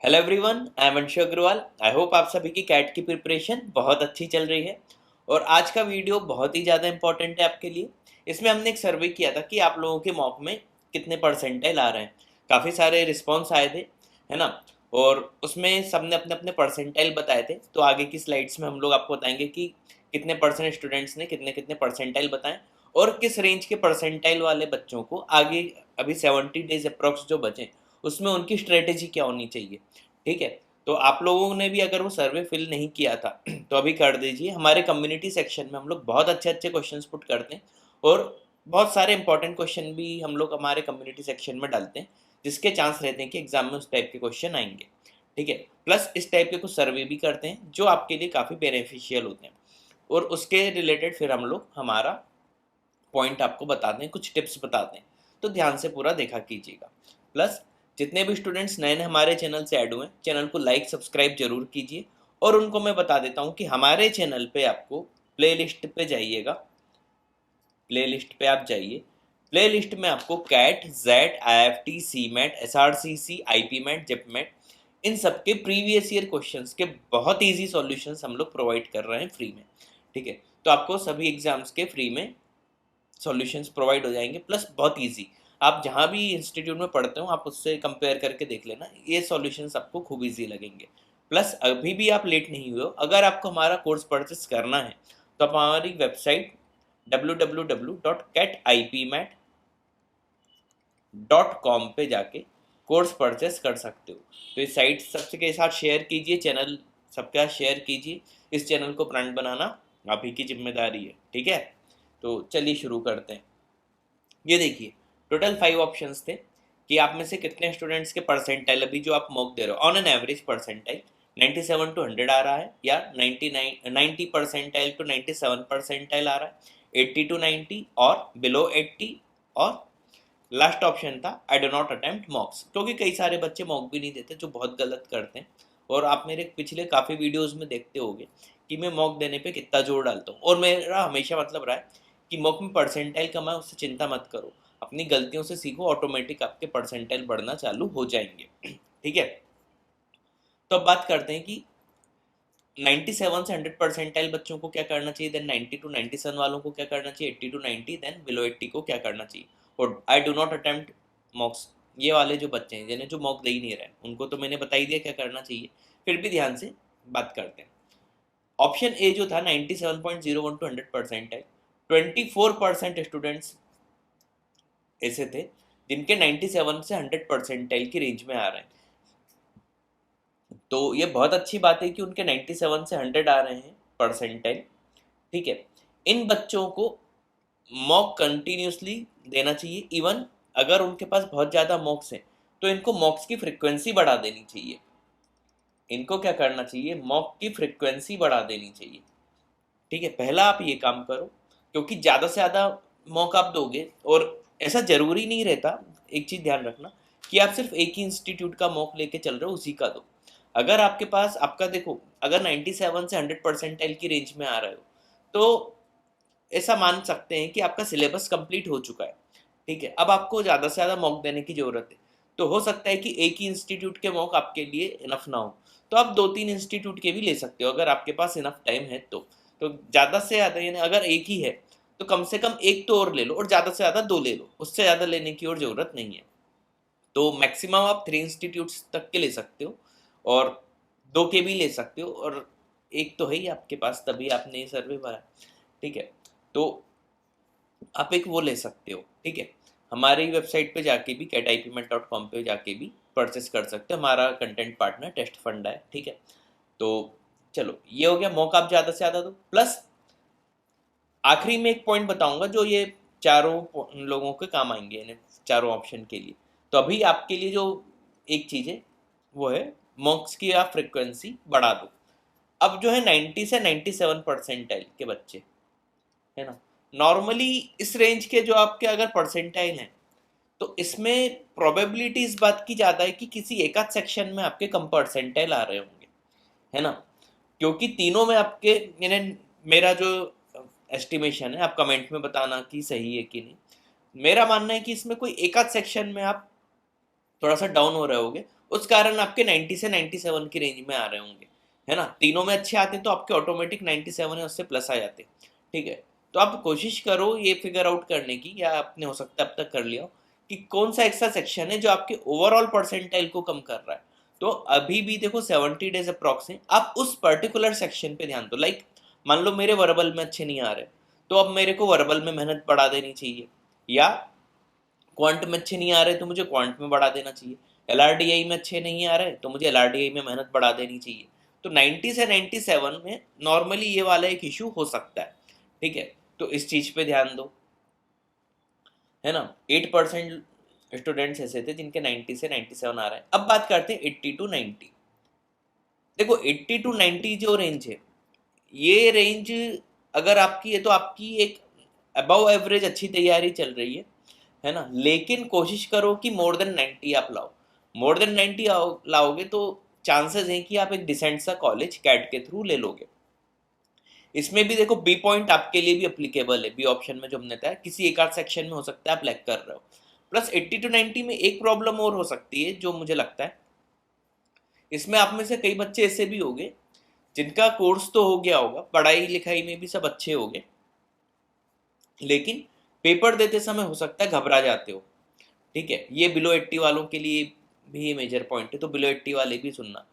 Hello everyone, I am Anshu Agrawal. I hope आप सभी की कैट की प्रिपरेशन बहुत अच्छी चल रही है। और आज का वीडियो बहुत ही ज़्यादा इंपॉर्टेंट है आपके लिए। इसमें हमने एक सर्वे किया था कि आप लोगों के मॉक में कितने परसेंटाइल आ रहे हैं। काफ़ी सारे रिस्पॉन्स आए थे, है ना। और उसमें सबने अपने अपने परसेंटाइल बताए थे। तो आगे की स्लाइड्स में हम लोग आपको बताएंगे कि कितने परसेंट स्टूडेंट्स ने कितने कितने परसेंटाइल बताएं और किस रेंज के परसेंटाइल वाले बच्चों को आगे अभी 70 डेज अप्रॉक्स जो बचे उसमें उनकी स्ट्रेटेजी क्या होनी चाहिए। ठीक है। तो आप लोगों ने भी अगर वो सर्वे फिल नहीं किया था तो अभी कर दीजिए। हमारे कम्युनिटी सेक्शन में हम लोग बहुत अच्छे अच्छे क्वेश्चंस पुट करते हैं और बहुत सारे इंपॉर्टेंट क्वेश्चन भी हम लोग हमारे कम्युनिटी सेक्शन में डालते हैं, जिसके चांस रहते हैं कि एग्जाम में उस टाइप के क्वेश्चन आएंगे। ठीक है। प्लस इस टाइप के कुछ सर्वे भी करते हैं जो आपके लिए काफ़ी बेनिफिशियल होते हैं और उसके रिलेटेड फिर हम लोग हमारा पॉइंट आपको बताते हैं, कुछ टिप्स बताते हैं। तो ध्यान से पूरा देखा कीजिएगा। प्लस जितने भी स्टूडेंट्स नए नए हमारे चैनल से ऐड हुए हैं, चैनल को लाइक सब्सक्राइब जरूर कीजिए। और उनको मैं बता देता हूँ कि हमारे चैनल पे आपको प्लेलिस्ट पे जाइएगा। प्लेलिस्ट पे आप जाइए। प्लेलिस्ट में आपको CAT, Z, IIFT, CMAT, SRCC, IPMAT, JIPMAT, इन सब के प्रीवियस ईयर क्वेश्चंस के बहुत इजी सॉल्यूशंस हम लोग प्रोवाइड कर रहे हैं फ्री में। ठीक है। तो आपको सभी एग्जाम्स के फ्री में सॉल्यूशंस प्रोवाइड हो जाएंगे, प्लस बहुत इजी। आप जहाँ भी इंस्टीट्यूट में पढ़ते हो आप उससे कंपेयर करके देख लेना, ये सॉल्यूशंस आपको खूब इजी लगेंगे। प्लस अभी भी आप लेट नहीं हुए हो, अगर आपको हमारा कोर्स परचेस करना है तो आप हमारी वेबसाइट www.catipmat.com पे जाके कोर्स परचेस कर सकते हो। तो इस साइट सबके साथ शेयर कीजिए, चैनल सबके साथ शेयर कीजिए। इस चैनल को ब्रांड बनाना आप ही की जिम्मेदारी है। ठीक है। तो चलिए शुरू करते हैं। ये देखिए, टोटल 5 ऑप्शंस थे कि आप में से कितने स्टूडेंट्स के परसेंटाइल अभी जो आप मॉक दे रहे हो on an average percentile 97 to 100 आ रहा है, या 90 परसेंटाइल टू 97 परसेंटाइल आ रहा है, 80 टू 90 और बिलो 80। और लास्ट ऑप्शन था आई डो नॉट अटेम्प्ट मॉक्स, क्योंकि कई सारे बच्चे मॉक भी नहीं देते जो बहुत गलत करते हैं। और आप मेरे पिछले काफ़ी वीडियोस में देखते होंगे कि मैं मॉक देने पे कितना जोर डालता हूँ, और मेरा हमेशा मतलब रहा है कि मॉक में परसेंटाइल कमा, उससे चिंता मत करो, अपनी गलतियों से सीखो, ऑटोमेटिक आपके परसेंटाइल बढ़ना चालू हो जाएंगे। ठीक है। तो अब बात करते हैं कि 97 से 100 परसेंटाइल बच्चों को क्या करना चाहिए, देन 90 टू 97 वालों को क्या करना चाहिए, 80 टू 90, देन बिलो 80 को क्या करना चाहिए। और आई डू नॉट अटेम्प्ट मॉक्स, ये वाले जो बच्चे हैं जिन्हें जो मॉक दे ही नहीं रहे उनको तो मैंने बता ही दिया क्या करना चाहिए। फिर भी ध्यान से बात करते हैं। ऑप्शन ए जो था 97.01 टू 100 परसेंटाइल, 24% स्टूडेंट्स ऐसे थे जिनके 97 से 100 परसेंटाइल की रेंज में आ रहे हैं। तो ये बहुत अच्छी बात है कि उनके 97 से 100 आ रहे हैं परसेंटाइल। ठीक है। इन बच्चों को मॉक कंटिन्यूसली देना चाहिए। इवन अगर उनके पास बहुत ज़्यादा मॉक्स हैं तो इनको मॉक्स की फ्रिक्वेंसी बढ़ा देनी चाहिए। इनको क्या करना चाहिए, मॉक की फ्रिक्वेंसी बढ़ा देनी चाहिए। ठीक है, पहला आप ये काम करो, क्योंकि ज़्यादा से ज़्यादा मॉक आप दोगे, और ऐसा ज़रूरी नहीं रहता। एक चीज़ ध्यान रखना कि आप सिर्फ एक ही इंस्टीट्यूट का मॉक लेके चल रहे हो उसी का दो। अगर आपके पास आपका देखो, अगर 97 से 100 परसेंटाइल की रेंज में आ रहे हो तो ऐसा मान सकते हैं कि आपका सिलेबस कंप्लीट हो चुका है। ठीक है, अब आपको ज़्यादा से ज़्यादा मॉक देने की ज़रूरत है। तो हो सकता है कि एक ही इंस्टीट्यूट के मॉक आपके लिए इनफ ना हो, तो आप 2-3 इंस्टीट्यूट के भी ले सकते हो अगर आपके पास इनफ टाइम है तो ज़्यादा से ज़्यादा, यानी अगर एक ही है तो कम से कम एक तो और ले लो, और ज़्यादा से ज़्यादा 2 ले लो, उससे ज़्यादा लेने की और ज़रूरत नहीं है। तो मैक्सिमम आप 3 इंस्टीट्यूट्स तक के ले सकते हो, और 2 के भी ले सकते हो, और एक तो है ही आपके पास, तभी आपने ये सर्वे भरा। ठीक है। तो आप एक वो ले सकते हो। ठीक है। हमारी वेबसाइट पे जाके भी catipmat.com पे जाके भी परचेस कर सकते हो। हमारा कंटेंट पार्टनर टेस्ट फंड है। ठीक है। तो चलो, ये हो गया मौका, आप ज़्यादा से ज़्यादा दो। प्लस आखिरी में एक पॉइंट बताऊंगा जो ये चारों लोगों के काम आएंगे, यानी चारों ऑप्शन के लिए। तो अभी आपके लिए जो एक चीज़ है वो है मॉक्स की आप फ्रिक्वेंसी बढ़ा दो। अब जो है 90 से 97 परसेंटाइल के बच्चे, है ना, नॉर्मली इस रेंज के जो आपके अगर परसेंटाइल हैं तो इसमें प्रोबेबिलिटी इस बात की ज़्यादा है कि किसी एक आध सेक्शन में आपके कम परसेंटाइल आ रहे होंगे, है ना। क्योंकि तीनों में आपके, यानी मेरा जो एस्टिमेशन है, आप कमेंट में बताना कि सही है कि नहीं, मेरा मानना है कि इसमें कोई एक आध सेक्शन में आप थोड़ा सा डाउन हो रहे होगे, उस कारण आपके 90 से 97 की रेंज में आ रहे होंगे, है ना। तीनों में अच्छे आते तो आपके ऑटोमेटिक 97 है उससे प्लस आ जाते, ठीक है। तो आप कोशिश करो ये फिगर आउट करने की, या आपने हो सकता है अब तक कर लिया हो, कि कौन सा ऐसा सेक्शन है जो आपके ओवरऑल परसेंटाइल को कम कर रहा है। तो अभी भी देखो 70 डेज अप्रॉक्स है, आप उस पर्टिकुलर सेक्शन पे ध्यान दो। लाइक मान लो मेरे वर्बल में अच्छे नहीं आ रहे, तो अब मेरे को वर्बल में मेहनत बढ़ा देनी चाहिए, या क्वांट में अच्छे नहीं आ रहे तो मुझे क्वांट में बढ़ा देना चाहिए, एलआरडीआई में अच्छे नहीं आ रहे तो मुझे एलआरडीआई में मेहनत बढ़ा देनी चाहिए। तो 90 से 97 में नॉर्मली ये वाला एक इशू हो सकता है, ठीक है। तो इस चीज़ पे ध्यान दो, है ना। 8% स्टूडेंट्स ऐसे थे जिनके 90 से 97 आ रहे हैं। अब बात करते हैं 80 टू 90। देखो 80 टू 90 जो रेंज है, ये रेंज अगर आपकी है तो आपकी एक अबव एवरेज अच्छी तैयारी चल रही है ना। लेकिन कोशिश करो कि मोर देन 90 आप लाओ। मोर देन 90 लाओगे तो चांसेस हैं कि आप एक डिसेंट सा कॉलेज कैट के थ्रू ले लोगे। इसमें भी देखो बी पॉइंट आपके लिए भी अप्लीकेबल है, बी ऑप्शन में जो हमने बताया, किसी एक आध सेक्शन में हो सकता है आप लैग कर रहे हो। प्लस 80 टू 90 में एक प्रॉब्लम और हो सकती है जो मुझे लगता है, इसमें आप में से कई बच्चे ऐसे भी होंगे जिनका कोर्स तो हो गया होगा, पढ़ाई लिखाई में भी सब अच्छे होंगे, लेकिन पेपर देते समय हो सकता है घबरा जाते हो, ठीक है। ये बिलो 80 वालों के लिए भी मेजर पॉइंट है, तो बिलो 80 वाले भी सुनना।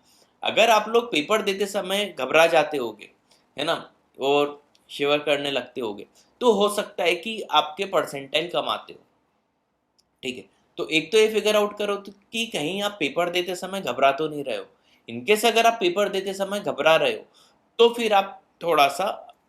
अगर आप लोग पेपर देते समय घबरा जाते होगे, है ना, और शिवर करने लगते होगे, तो हो सकता है कि आपके परसेंटाइल कम आते हो, ठीक है। तो एक तो ये फिगर आउट करो कि कहीं आप पेपर देते समय घबरा तो नहीं रहे हो। इनकेस अगर आप पेपर देते समय घबरा रहे हो, तो फिर आप थोड़ा सा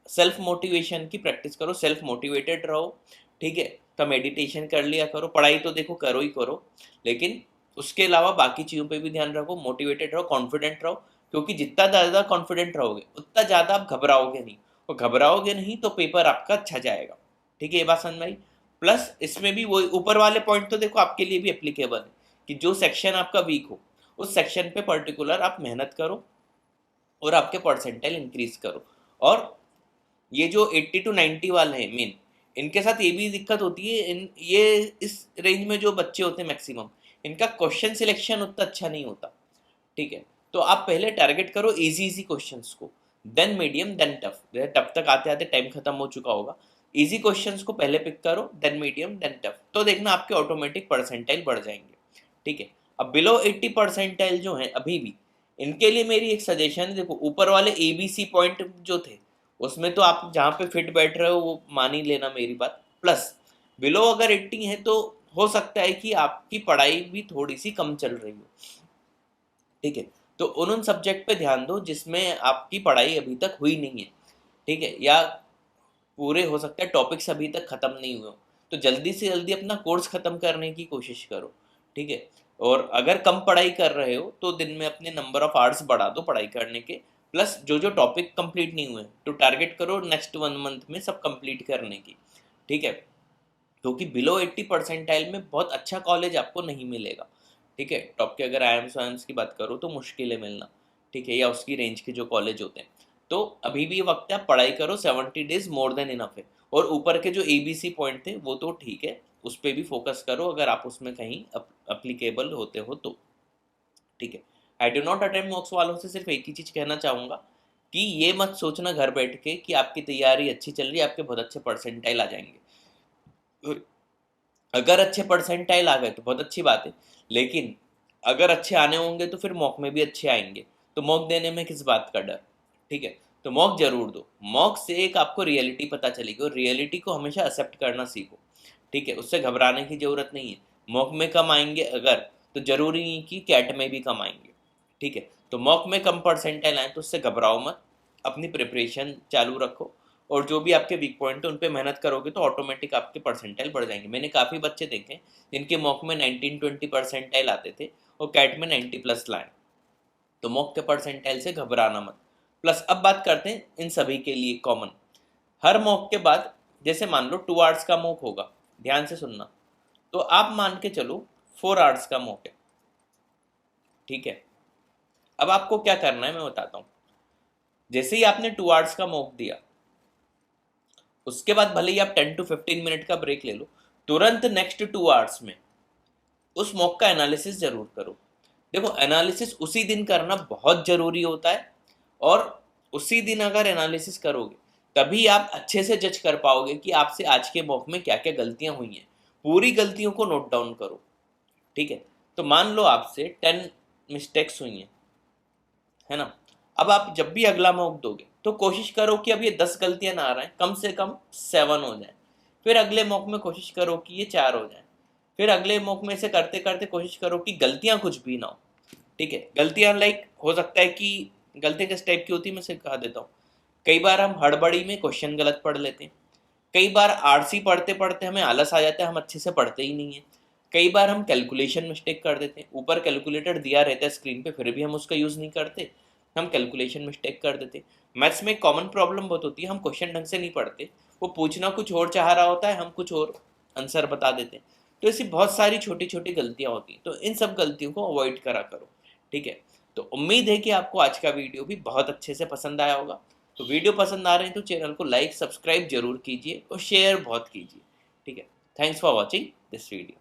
सेल्फ मोटिवेशन की प्रैक्टिस करो, सेल्फ मोटिवेटेड रहो, ठीक है। तो मेडिटेशन कर लिया करो, पढ़ाई तो देखो करो ही करो, लेकिन उसके अलावा बाकी चीज़ों पे भी ध्यान रखो, मोटिवेटेड रहो, कॉन्फिडेंट रहो। क्योंकि जितना ज़्यादा कॉन्फिडेंट रहोगे उतना ज़्यादा आप घबराओगे नहीं, और घबराओगे नहीं तो पेपर आपका अच्छा जाएगा, ठीक है। ये बात समझ में आई। प्लस इसमें भी वही ऊपर वाले पॉइंट तो देखो आपके लिए भी एप्लीकेबल है, कि जो सेक्शन आपका वीक हो उस सेक्शन पे पर्टिकुलर आप मेहनत करो और आपके परसेंटाइल इंक्रीज करो। और ये जो 80 टू 90 वाले हैं मेन, इनके साथ ये भी दिक्कत होती है, ये इस रेंज में जो बच्चे होते हैं मैक्सिमम, इनका क्वेश्चन सिलेक्शन उतना अच्छा नहीं होता, ठीक है। तो आप पहले टारगेट करो इजी इजी क्वेश्चंस को, then medium then tough. Tough तक आते आते टाइम खत्म हो चुका होगा। इजी क्वेश्चंस को पहले पिक करो, देन मीडियम देन टफ, तो देखना आपके ऑटोमेटिक परसेंटाइल बढ़ जाएंगे, ठीक है। अब बिलो 80 परसेंटाइल जो है अभी भी, इनके लिए मेरी एक सजेशन है। देखो ऊपर वाले ए बी सी पॉइंट जो थे उसमें तो आप जहाँ पे फिट बैठ रहे हो वो मान ही लेना मेरी बात। प्लस बिलो अगर 80 है तो हो सकता है कि आपकी पढ़ाई भी थोड़ी सी कम चल रही हो, ठीक है। तो उन सब्जेक्ट पे ध्यान दो जिसमें आपकी पढ़ाई अभी तक हुई नहीं है, ठीक है, या पूरे हो सकता है टॉपिक्स अभी तक ख़त्म नहीं हुए हो। तो जल्दी से जल्दी अपना कोर्स ख़त्म करने की कोशिश करो, ठीक है। और अगर कम पढ़ाई कर रहे हो तो दिन में अपने नंबर ऑफ आवर्स बढ़ा दो पढ़ाई करने के। प्लस जो जो टॉपिक कंप्लीट नहीं हुए तो टारगेट करो नेक्स्ट 1 मंथ में सब कंप्लीट करने की, ठीक है। क्योंकि बिलो 80 परसेंटाइल में बहुत अच्छा कॉलेज आपको नहीं मिलेगा, ठीक है। टॉप के अगर आईएम्स वाईएम्स की बात करो तो मुश्किल है मिलना, ठीक है, या उसकी रेंज के जो कॉलेज होते हैं। तो अभी भी वक्त है, आप पढ़ाई करो, 70 डेज मोर देन इनफ है। और ऊपर के जो ए बी सी पॉइंट थे वो तो ठीक है, उस पर भी फोकस करो अगर आप उसमें कहीं अप्लीकेबल होते हो तो, ठीक है। आई डू नॉट अटेम्प्ट मॉक्स वालों से सिर्फ एक ही चीज़ कहना चाहूँगा कि ये मत सोचना घर बैठ के कि आपकी तैयारी अच्छी चल रही है, आपके बहुत अच्छे परसेंटाइल आ जाएंगे। अगर अच्छे परसेंटाइल आ गए तो बहुत अच्छी बात है, लेकिन अगर अच्छे आने होंगे तो फिर मॉक में भी अच्छे आएंगे। तो मॉक देने में किस बात का डर, ठीक है। तो मॉक जरूर दो, मॉक से एक आपको रियलिटी पता चलेगी, और रियलिटी को हमेशा एक्सेप्ट करना सीखो, ठीक है। उससे घबराने की ज़रूरत नहीं है। मॉक में कम आएंगे अगर, तो ज़रूरी नहीं कि कैट में भी कम आएंगे, ठीक है। तो मॉक में कम परसेंटाइल आए तो उससे घबराओ मत, अपनी प्रिपरेशन चालू रखो, और जो भी आपके वीक पॉइंट है उन पे मेहनत करोगे तो ऑटोमेटिक आपके परसेंटाइल बढ़ जाएंगे। मैंने काफ़ी बच्चे देखे जिनके मॉक में 19-20 परसेंटाइल आते थे और कैट में 90 प्लस लाए। तो मॉक के परसेंटाइल से घबराना मत। प्लस अब बात करते हैं इन सभी के लिए कॉमन। हर मॉक के बाद जैसे मान लो 2 आवर्स का मॉक होगा, ध्यान से सुनना, तो आप मान के चलो 4 आवर्स का मॉक है, ठीक है। अब आपको क्या करना है मैं बताता हूँ। जैसे ही आपने 2 आवर्स का मॉक दिया, उसके बाद भले ही आप 10 to 15 मिनट का ब्रेक ले लो, तुरंत नेक्स्ट 2 आवर्स में उस मॉक का एनालिसिस जरूर करो। देखो एनालिसिस उसी दिन करना बहुत ज़रूरी होता है, और उसी दिन अगर एनालिसिस करोगे तभी आप अच्छे से जज कर पाओगे कि आपसे आज के मॉक में क्या क्या गलतियां हुई हैं। पूरी गलतियों को नोट डाउन करो, ठीक है। तो मान लो आपसे 10 मिस्टेक्स हुई हैं, है ना। अब आप जब भी अगला मॉक दोगे तो कोशिश करो कि अब ये 10 गलतियां ना आ रहा है, कम से कम 7 हो जाए। फिर अगले मॉक में कोशिश करो कि ये 4 हो जाए। फिर अगले मॉक में से करते करते कोशिश करो कि गलतियां कुछ भी ना हो, ठीक है। गलतियां लाइक हो सकता है कि गलती किस टाइप की होती है मैं सिखा देता हूँ। कई बार हम हड़बड़ी में क्वेश्चन गलत पढ़ लेते हैं। कई बार आरसी पढ़ते पढ़ते हमें आलस आ जाता है, हम अच्छे से पढ़ते ही नहीं है। कई बार हम कैलकुलेशन मिस्टेक कर देते हैं, ऊपर कैलकुलेटर दिया रहता है स्क्रीन पे फिर भी हम उसका यूज़ नहीं करते, हम कैलकुलेशन मिस्टेक कर देते। मैथ्स में कॉमन प्रॉब्लम बहुत होती है, हम क्वेश्चन ढंग से नहीं पढ़ते, वो पूछना कुछ और चाह रहा होता है, हम कुछ और आंसर बता देते हैं। तो ऐसी बहुत सारी छोटी छोटी गलतियाँ होती हैं, तो इन सब गलतियों को अवॉइड करा करो, ठीक है। तो उम्मीद है कि आपको आज का वीडियो भी बहुत अच्छे से पसंद आया होगा। तो वीडियो पसंद आ रहे हैं तो चैनल को लाइक सब्सक्राइब जरूर कीजिए और शेयर बहुत कीजिए, ठीक है। Thanks for watching this video.